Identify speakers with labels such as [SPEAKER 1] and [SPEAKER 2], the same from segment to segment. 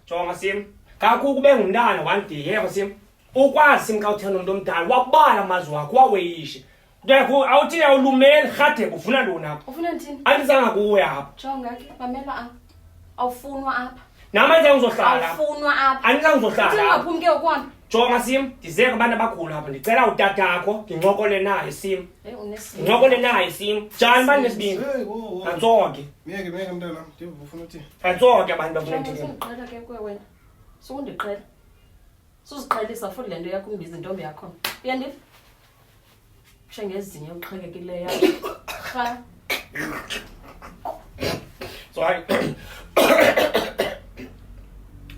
[SPEAKER 1] jonga sim kaku kube ngumntana one day yebo sim ukwazi sim ka uthanda umuntu omdala wabala amazwi wakho waweyishe ngekho awuthi awulumeli khade ufuna lona
[SPEAKER 2] ufuna nthini
[SPEAKER 1] andizanga kuwe apha
[SPEAKER 2] jonga ke mamela apha awufunwa apha
[SPEAKER 1] namanje ngizohlala
[SPEAKER 2] awufunwa apha
[SPEAKER 1] andizanga ngizohlala
[SPEAKER 2] ungaphumi ke ukwami
[SPEAKER 1] jonga sim ndizeke abantu abakhulu apha ndicela utatakho ngincokole naye sim
[SPEAKER 2] unesibindi
[SPEAKER 1] ngincokole naye sim njani bani nesibindi antsoke
[SPEAKER 3] miyeke mntana ufuna uthini
[SPEAKER 1] antsoke abantu bafuna nthini
[SPEAKER 2] usundiqhela ke kuwe wena sukundiqhela suziqhelisa futhi le nto yakho umbiza intombi yakho uyandiva ngezinye uqhekekileyo cha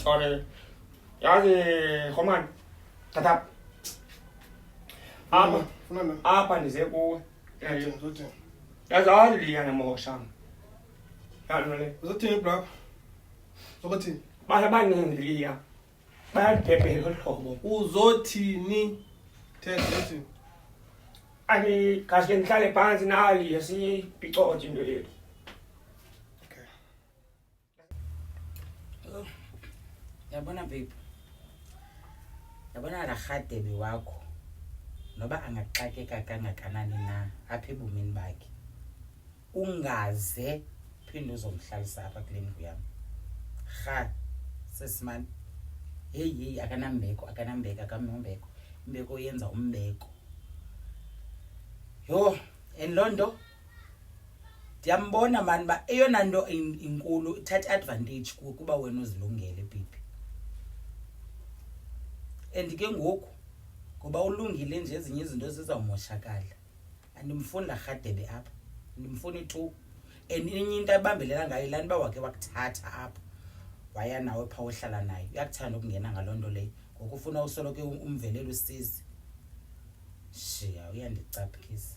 [SPEAKER 1] sorry yazi Roman tata apa ndize kuwe yazi aliya nemosha yanole
[SPEAKER 3] uzothini bra uzothini
[SPEAKER 1] baningiya bayaphephelohlobo
[SPEAKER 3] uzothini uzothini
[SPEAKER 1] ani kahle ngihlale phansi nali yasiphicoje into yethu
[SPEAKER 4] yabona babe yabona la khadebe wakho noba angaxakeka kangakanani na apha ebumini bakhe ungaze phinde uzomhlalisa apha kule ndlu yami kha sesimani hey akanambeko imbeko yenza umbeko yo enlondo ndiyambona mani ba eyona nto inkulu ithatha advantage kuba wena uzilungele bibi and ke ngoku ngoba ulungile nje ezinye izinto zizawumoshakala andimfuni la khadebe apha ndimfuni tu enye into abambelela ngayo lani ba wakhe wakuthatha apha waya nawe pha uhlala naye uyakuthanda ukungena ngalonto leyo ngoku ufuna usoloke umvelelo usizi shiya uyandicaphukisa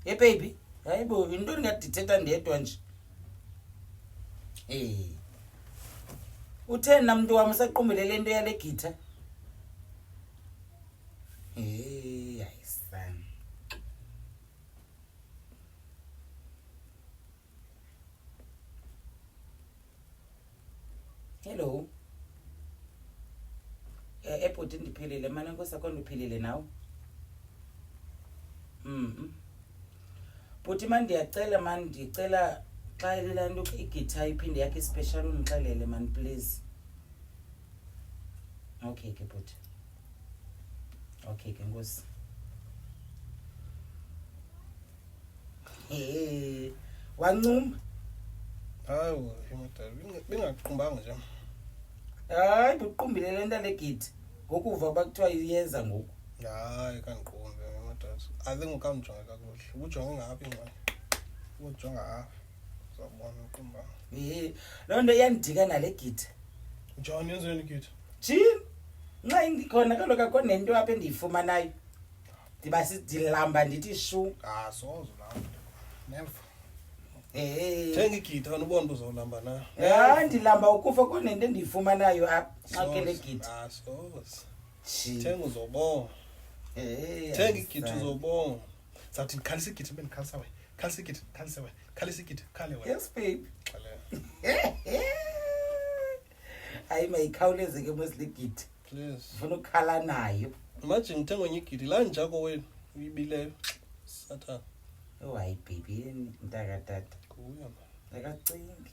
[SPEAKER 4] hey baby hayibo into ningadithetha ndedwa nje utheni na mntu wami usaqumbelele into yale githa ayisana hello ebhuti ndiphilile manje nkosi akho ndiphilile nawe Bhuti manje ndiyacela manje ndicela xa lelanto igitha iphinde yakhe special ungixelele man please. Okay ke bhuti. Okay ke Nkosi. Wancuma.
[SPEAKER 3] Hayi imadala bengaqumbanga nje.
[SPEAKER 4] Hayi buqumbile lento legitha. Ngokuva bakuthiwa iyeza ngoku.
[SPEAKER 3] Hayi kangiqumbe imadala. Ake ngokamjonga kakuhle. Ujonge ngaphi ngqondo? Ujonga apha. Uzabona uqumba.
[SPEAKER 4] Lo nto iyandika nale githa.
[SPEAKER 3] John yenzeni githa?
[SPEAKER 4] Jim. Nxa indikhona kaloku akho nento apha endiyifumanayo. Ndiba sidilamba ndithi shu.
[SPEAKER 3] Sozo lapho. Never. Thenga igitha ubona uzolamba na.
[SPEAKER 4] Ya ndilamba ukufa konento endiyifumanayo apha. Xakele githa.
[SPEAKER 3] Sozo. Thenga uzobona. Thenga igitha uzobona. Sathi khalisa igitha bendikhalisa wena. Khalisa igitha, khalisa wena. Khalisa igitha, khale wena.
[SPEAKER 4] Yes babe.
[SPEAKER 3] Xale.
[SPEAKER 4] Hayi mayikhawuleze ke mos legitha.
[SPEAKER 3] Please.
[SPEAKER 4] Ufuna ukukhala nayo.
[SPEAKER 3] Imagine ngithenga enye igitha la njako wena uyibileyo. Satha.
[SPEAKER 4] Oh hayi baby ntaka tata.
[SPEAKER 3] Kuya man.
[SPEAKER 4] Akacingi.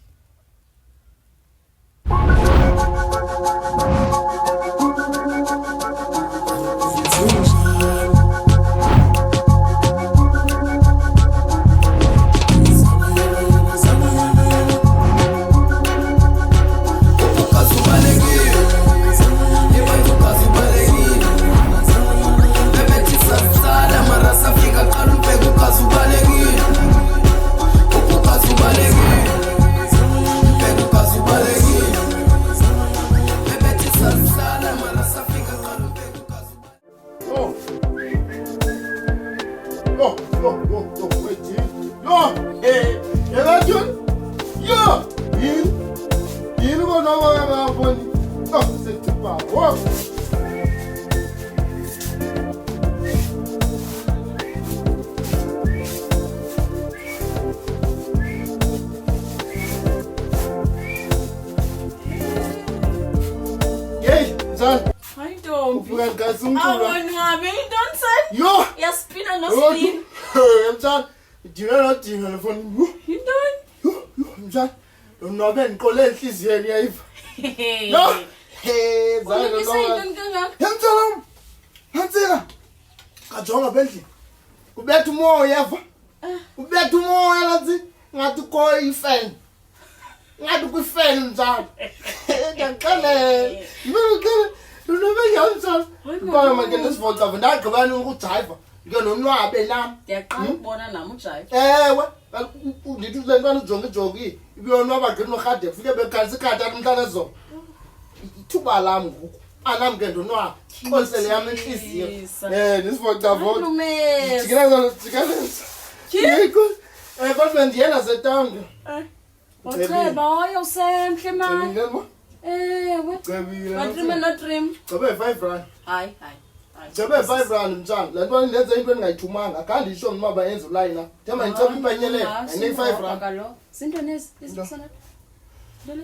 [SPEAKER 5] ungangasi umculo.
[SPEAKER 2] Awonwabi intoni sen?
[SPEAKER 5] Yo.
[SPEAKER 2] Yaspina nospin.
[SPEAKER 5] Mtshana, idinga nefoni.
[SPEAKER 2] Intoni?
[SPEAKER 5] Mtshana, unwabe ndiqole enhliziyweni yayiva. Yo. Zake
[SPEAKER 2] Uyisa intoni kangaka?
[SPEAKER 5] Mtshana. Hansika. Kajonga bendli. Ubetha umoya yava. Ubetha umoya lathi ngathi ko ifan. Ngathi ku fan mtshana. Ngaqale. Ngaqale. Unobe yamtshana. Ngoba manje lesivota ndagqibana ukujiva. Ngeke nonwabe nami.
[SPEAKER 2] Ndiyaqala ukubona nami ujive.
[SPEAKER 5] Ewe, ndithi le ntwana ujongi ibiyonwaba gqini noRhade ufike bekhalisa ikhadi amhlanje zo. Ithuba lam ngoku. Anami ke ndonwaba. Xolisele yami inhliziyo. Nisivota vote.
[SPEAKER 2] Lumesi.
[SPEAKER 5] Jikeleza. Yiko. Kodwa ndiyena setanga.
[SPEAKER 2] Ocheba wayosemhle manje.
[SPEAKER 5] Ngiyabona.
[SPEAKER 2] Ewe.
[SPEAKER 5] Cebile.
[SPEAKER 2] Badrime no dream.
[SPEAKER 5] Cabe 5 rand.
[SPEAKER 2] Hayi.
[SPEAKER 5] Cabe 5 rand mtshana. Le nto ndenze into engayithumanga. Akandi isho ngimaba yenza ulayina. Thema ngicela ipanyele. Ayine 5 rand.
[SPEAKER 2] Kalo. Sinto nezi isikusana. Lele.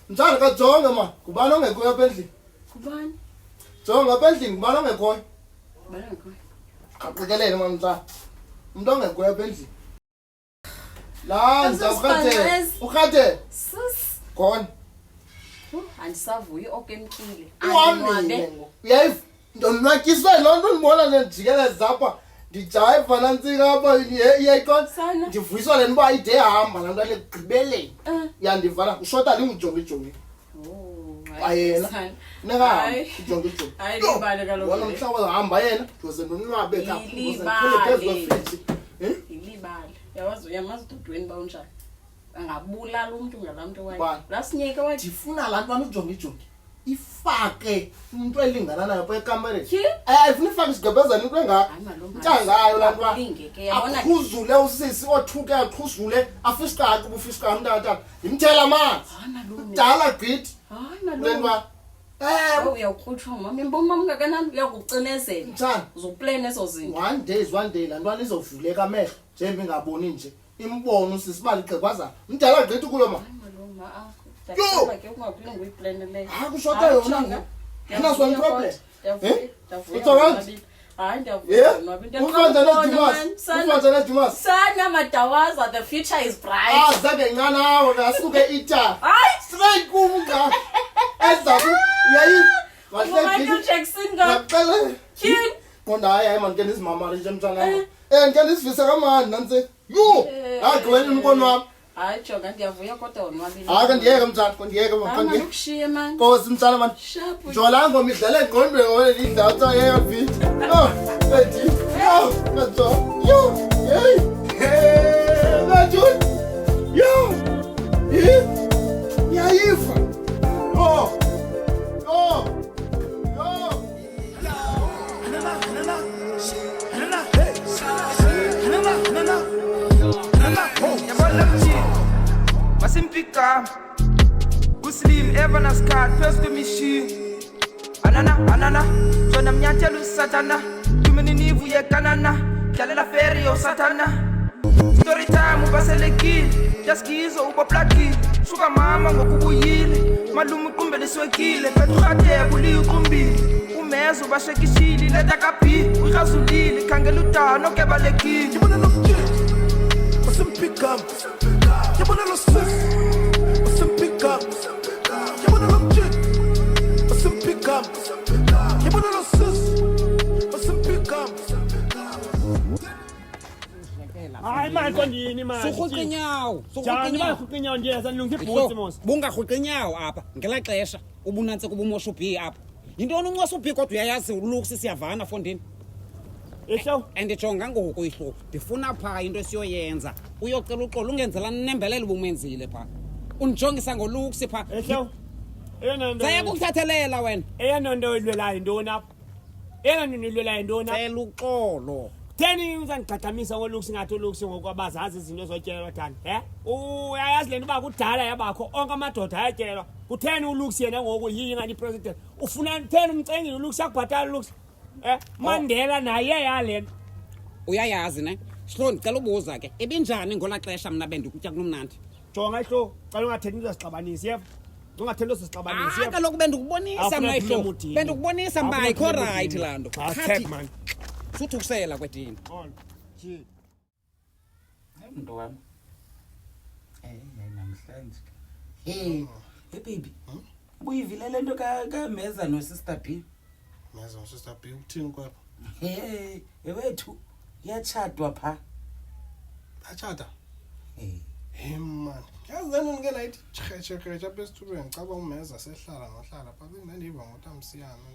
[SPEAKER 5] Mtshana kajonge ma. Kubani ongekho apha endlini?
[SPEAKER 2] Kubani?
[SPEAKER 5] Jonga apha endlini kubani ongekho?
[SPEAKER 2] Bala ngikho.
[SPEAKER 5] Qaqikelele ma mtshana. Umuntu ongekho apha endlini. La ndizakukhathe. Ukhathe.
[SPEAKER 2] Sis.
[SPEAKER 5] Gone.
[SPEAKER 2] Andisavuyi okemkile.
[SPEAKER 5] Uhambe. Uyayiva? Ndonwatyiswe loo nto ndibona nendijikeleza zapha. Ndijayiva nantsika apha iyayikona.
[SPEAKER 2] Sana.
[SPEAKER 5] Ndivuyiswa le nto uba ide hamba laa ntwana ekugqibeleni. Yandivala ushota lingujongijongi. Ayena. Hayi ujongijongi.
[SPEAKER 2] Hayi libale kaloku.
[SPEAKER 5] Wona mhlawumbe hamba yena ndize ndonwabe
[SPEAKER 2] Ilibale. Yamazi ududweni bawunjani. Angabulala umuntu ngalamntu wayo.
[SPEAKER 5] Bani?
[SPEAKER 2] Lasinyeke wathi
[SPEAKER 5] ndifuna laa ntwana ujongijongi ifake into elingana nayo phaa ekamereni.
[SPEAKER 2] Tyhi?
[SPEAKER 5] Ifuna ifake isigqebhezana into engaka.
[SPEAKER 2] Hayi malunga.
[SPEAKER 5] Ntangayo laa ntwana.
[SPEAKER 2] Lingeke yabona.
[SPEAKER 5] Akhuzule usisi othuke axhuzule afisikayo ubufisikayo umntana. Imthela amanzi.
[SPEAKER 2] Hayi malunga.
[SPEAKER 5] Dala gqithi.
[SPEAKER 2] Hayi
[SPEAKER 5] Le
[SPEAKER 2] malunga.
[SPEAKER 5] ntwana.
[SPEAKER 2] Uyawukhutshwa mama impoma ungakanani uyakucinezela.
[SPEAKER 5] Mtshana.
[SPEAKER 2] Uzoplane ezo zinto.
[SPEAKER 5] One day laa ntwana izovuleka amehlo njengoba ingaboni nje. Imbone usisi uba ligqebhazana. Mdala gqithi kuyo ma.
[SPEAKER 2] Hayi malunga. Ndicela ke ungaphinde uyiplane leyo.
[SPEAKER 5] Hayi kushota yona ngoku. That's one problem.
[SPEAKER 2] Ndiyavuya.
[SPEAKER 5] It's all right.
[SPEAKER 2] Hayi
[SPEAKER 5] Yeah.
[SPEAKER 2] ndiyavuya.
[SPEAKER 5] Ufantana Dumas.
[SPEAKER 2] Sana madawaza, the future is bright.
[SPEAKER 5] Zake nganawo ngasuke ita.
[SPEAKER 2] Hayi.
[SPEAKER 5] Straight kumga. Ezaku uyayi.
[SPEAKER 2] Michael Jackson ga.
[SPEAKER 5] Ngaqale.
[SPEAKER 2] Tyhini.
[SPEAKER 5] Konda hayi man ke nisimama nje mntana. Ngeke nisivise kamani nansi. Yo. Agqwele umkono wami.
[SPEAKER 2] Hayi jonga ndiyavuya kodwa wonwabile.
[SPEAKER 5] Hayi ndiyeke mntana, ndiyeke
[SPEAKER 2] Hayi
[SPEAKER 5] mntana.
[SPEAKER 2] ukushiye man.
[SPEAKER 5] Nkosi mntana man.
[SPEAKER 2] Sharp.
[SPEAKER 5] Jola ngoma idlala engqondweni ngoba indaba yeka beat. Oh, bethi. Yo, kazo. Yo. Hey. Hey, Najun. Yo. Yayifa. Oh. Oh. Oh.
[SPEAKER 6] Masimpika Muslim Evanas card first to mishi Anana Jona mnyatelu satana Tumeni nivu ye kanana Kyalela feri yo satana Story time ubaselekile Jaskizo ubaplakile Shuka mama ngokubuyile Malumu kumbele swekile Petrate buli ukumbile Umezo bashekishili Leta kapi Ukhazulile Kangelu tano kebalekile
[SPEAKER 7] Yibona lokujini Masimpika Yibona losisi Masimpika Yibona lokujini Masimpika Yibona losisi Masimpika
[SPEAKER 1] Hayi manje kondini manje.
[SPEAKER 8] Sukhuqa inyawo,
[SPEAKER 1] Njani bakhuqa inyawo nje sanilunga ibhutsi mos.
[SPEAKER 8] Bungahuqa inyawo apha ngela xesha ubunantse kubumosha ubhi apha. Yintoni uncosa ubhi kodwa uyayazi ulukisi siyavana fondini.
[SPEAKER 1] Ehlo.
[SPEAKER 8] Andijonga ngoku ihlo. Ndifuna pha into esiyoyenza. Uyocela uxolo ungenzela nembelelo bumenzile pha. Undijongisa ngolukisi pha.
[SPEAKER 1] Ehlo. Eyona nto.
[SPEAKER 8] Saya kukuthathelela wena.
[SPEAKER 1] Eyona nto ilwelayo intoni apha? Eyona nto ilwelayo intoni apha?
[SPEAKER 8] Cela uxolo.
[SPEAKER 1] Theni uzandiqadamisa ngolukisi ngathi ulukisi ngokwabazazi izinto zotyelwa thani. Uyayazi le nto uba kudala yabakho onke amadoda ayatyelwa. Kutheni ulukisi yena ngoku yiyi ngani president? Ufuna theni umcengile ulukisi akubhatala ulukisi? Mandela naye yale nto.
[SPEAKER 8] Uyayazi ne? Sihlo ndicela ubuza ke. Ibinjani ngola xesha mna bendikutya kunomnandi?
[SPEAKER 1] Jonga ihlo, cela ungathethi into zasixabanisi yeva. ungathendo sisixabanisi
[SPEAKER 8] kaloku bendikubonisa
[SPEAKER 1] Afuna
[SPEAKER 8] mna
[SPEAKER 1] kuphuma
[SPEAKER 8] ihlo
[SPEAKER 1] emudini.
[SPEAKER 8] bendikubonisa mba
[SPEAKER 1] Afuna
[SPEAKER 8] ayikho
[SPEAKER 1] kuphuma
[SPEAKER 8] right
[SPEAKER 1] emudini.
[SPEAKER 8] laa nto
[SPEAKER 1] Check man
[SPEAKER 8] suthi ukusela kwetini
[SPEAKER 1] Gee.
[SPEAKER 4] Hayi mntu wam. Hayi namhlanje. Hey baby. Ubuyivile le nto kaMeza noSister B.
[SPEAKER 3] Meza uSister B uthini kwapha?
[SPEAKER 4] Hey wethu iyatshadwa pha.
[SPEAKER 3] Achata.
[SPEAKER 4] Hey
[SPEAKER 3] Man. Yazi lento ngeke nayithi cheche apha esithubeni caba uMeza sehlala nohlala pha bendiva ngotamsiyana.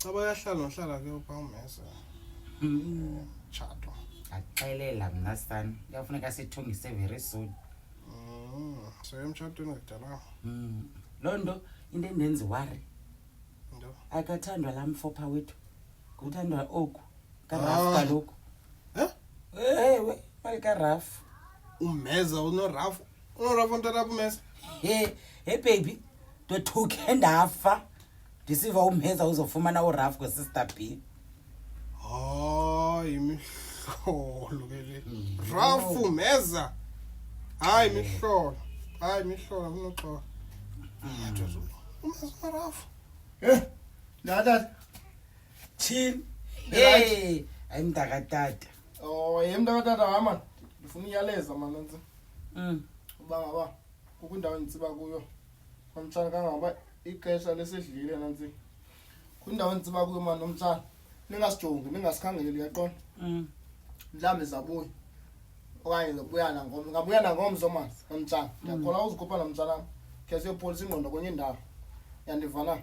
[SPEAKER 3] Caba yahlala nohlala ke upha uMeza. Chato.
[SPEAKER 4] axelela mna sani kuyafuneka sithungise very soon.
[SPEAKER 3] So emtshatweni kudala.
[SPEAKER 4] Loo nto into endenzi worry.
[SPEAKER 3] Ndo.
[SPEAKER 4] Akathandwa laa mfopha wethu. Kuthandwa oku kaRaf kaloku. Ewe malikaRaf.
[SPEAKER 3] uMeza unoRaf ontatapha uMeza.
[SPEAKER 4] Hey baby ndothuke ndafa ndisiva uMeza uzofumana uRaf ngoSister B.
[SPEAKER 3] Hayi mihlolo ke le. Raf uMeza. Hayi mihlolo unoxoxa. Yathi uMeza uRaf.
[SPEAKER 5] Nada.
[SPEAKER 4] Thini? Hey ayimntakatata.
[SPEAKER 5] Oh, yemntakatata hama. Ngifuna iyaleza manje nsi. Uba ngaba kukwindawo entsiba kuyo. Nomtshana kangaba ixesha lesidlile nansi. Kwindawo entsiba kuyo manje nomtshana. Ningasijongi, ningasikhangeli yaqona. Mhlambe zabuya. Okanye ngobuyana ngomso, ngabuyana ngomso manje, nomtshana. Ngiyakhola uzikhupha nomtshana. Ke siyopolisa ingqondo kwenye indawo. Yandivana.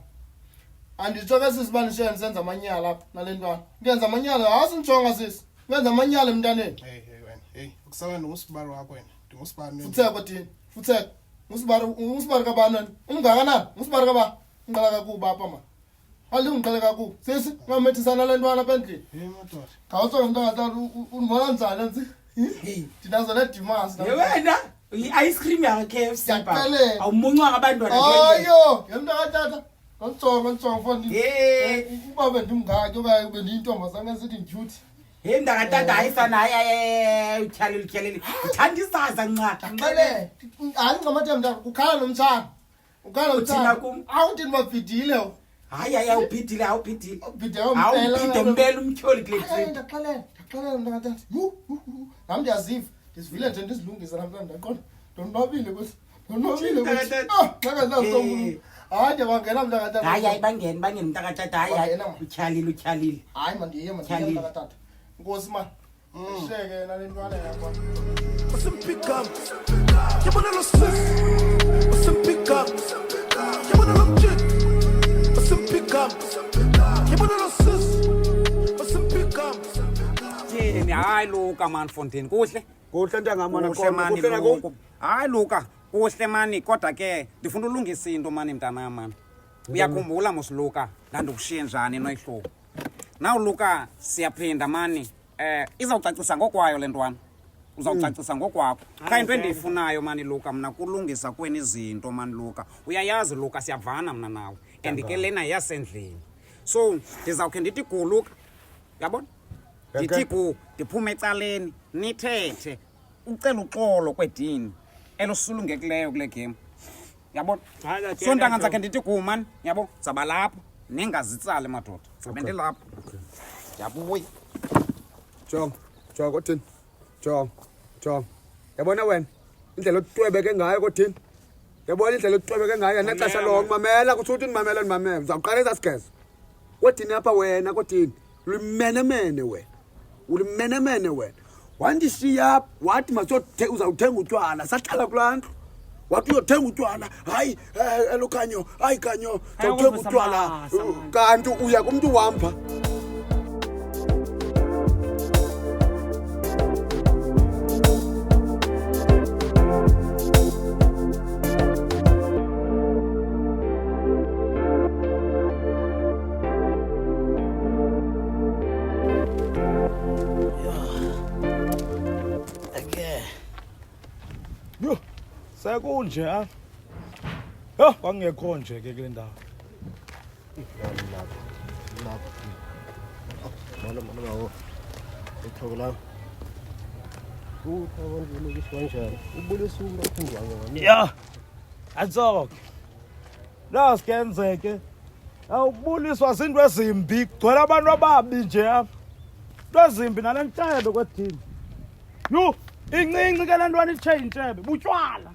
[SPEAKER 5] Anditsho ke sisibani senza amanyala lapha nalentwana. Ngenza amanyala, asinjonga sisi. Ngenza amanyala emntaneni.
[SPEAKER 3] Hey wena. Hey, ukusaba ngusibari wakho wena. Ndingusibani.
[SPEAKER 5] Futheko thini? Futheko. Ngusibari kabani? Umngakanani? Ngusibari kabani? Ngiqala kakuba apha manje. Ngiqala kakuba. Sisi, ngamethisana lentwana apha endlini.
[SPEAKER 3] Hey madoda.
[SPEAKER 5] Khawutsho mntakatata unibona njani nsi? Ndinazo nedimasi.
[SPEAKER 4] Wena i-ice cream yakhe KFC pha.
[SPEAKER 5] Ndiyakuxelela.
[SPEAKER 4] Awumuncwa ngabantwana
[SPEAKER 5] Ayo, yemntakatata. Ngitsonga mfondini.
[SPEAKER 4] Hey.
[SPEAKER 5] Uba bendimngaki okanye bendiyintombazana esithi ndyuthi.
[SPEAKER 4] Hey mntakatata ayifana hayi utyhalile. Uthanda isaza nca.
[SPEAKER 5] Xele. Hayi ngamathe mntaka ukhala nomtshana. Ukhala
[SPEAKER 4] Uthina
[SPEAKER 5] nomtshana.
[SPEAKER 4] kum.
[SPEAKER 5] Awuthi nibabhidile.
[SPEAKER 4] Hayi awubhidile.
[SPEAKER 5] Ubhide
[SPEAKER 4] Awubhide umbele umtyholi kule trip.
[SPEAKER 5] Ndaxelela mntakatata. Nam ndiyaziva. Ndisivile nje ndizilungisa namhlanje ndaqonda. Ndonwabile kwesi. Ndonwabile kwesi. Ngakazasomulu. Hayi ndiyabangena mntakatata.
[SPEAKER 4] Hayi bangene mntakatata. Hayi utyhalile.
[SPEAKER 5] Hayi mandiye mntakatata. Nkosi man. Sheke nalentwana yakho.
[SPEAKER 7] Usimpikam. Yabona lo sis. Usimpikam. Yabona lo mjit. Usimpikam. Yabona lo sis. Usimpikam.
[SPEAKER 8] tyhini hayi luka mani Fontaine kuhle
[SPEAKER 1] kuhle ntangamana
[SPEAKER 8] kuhle mani luka hayi luka kuhle mani kodwa ke ndifuna ulungisa into mani mntanam mani uyakhumbula mosiluka ndandikushiye njani noyihlobo naw luka siyaphinda mani izawucacisa ngokwayo le ntwana uzawucacisa ngokwakho qha into endiyifunayo mani luka mna kulungisa kweni izinto mani luka uyayazi luka siyavana mna nawe and ke lena yasendlini so ndizawukhe ndithi guluka yabona ndithi ku ndiphume ecaleni nithethe ucela uxolo kwedini elosulungekileyo kule game yabona so ntanga zakhe ndithi ku mani yabo zaba lapho ningazitsali madoda zabe ndilapho ndiyabuya
[SPEAKER 1] jonga kothini jonga yabona wena indlela otwebeke ngayo kothini yabona indlela otwebeke ngayo nexesha lonke mamela kuthi uthi ndimamela ndimamela uzawuqala ezasigeza kothini apha wena kothini ulimenemene wena wandishiya wathi uzawuthenga utywala sahlala kulaa ndlu wathi uyothenga utywala hayi elo khanyo hayi khanyo zawuthenga utywala kanti uya kumntu wampha
[SPEAKER 9] Sekunje ha? Yo, kwangekho nje ke kule ndawo.
[SPEAKER 10] Mama. Ethoko la. Abantu lokiswa kanjani? Ubulisa umuntu ophindwa ngone.
[SPEAKER 9] Ya. Atsoke. nasikenzeke awubuliswa zinto ezimbi kugcwele abantu ababi nje apha into ezimbi nale ntshebe kwethini incinci ke le ntwana itsheyintshebe butywala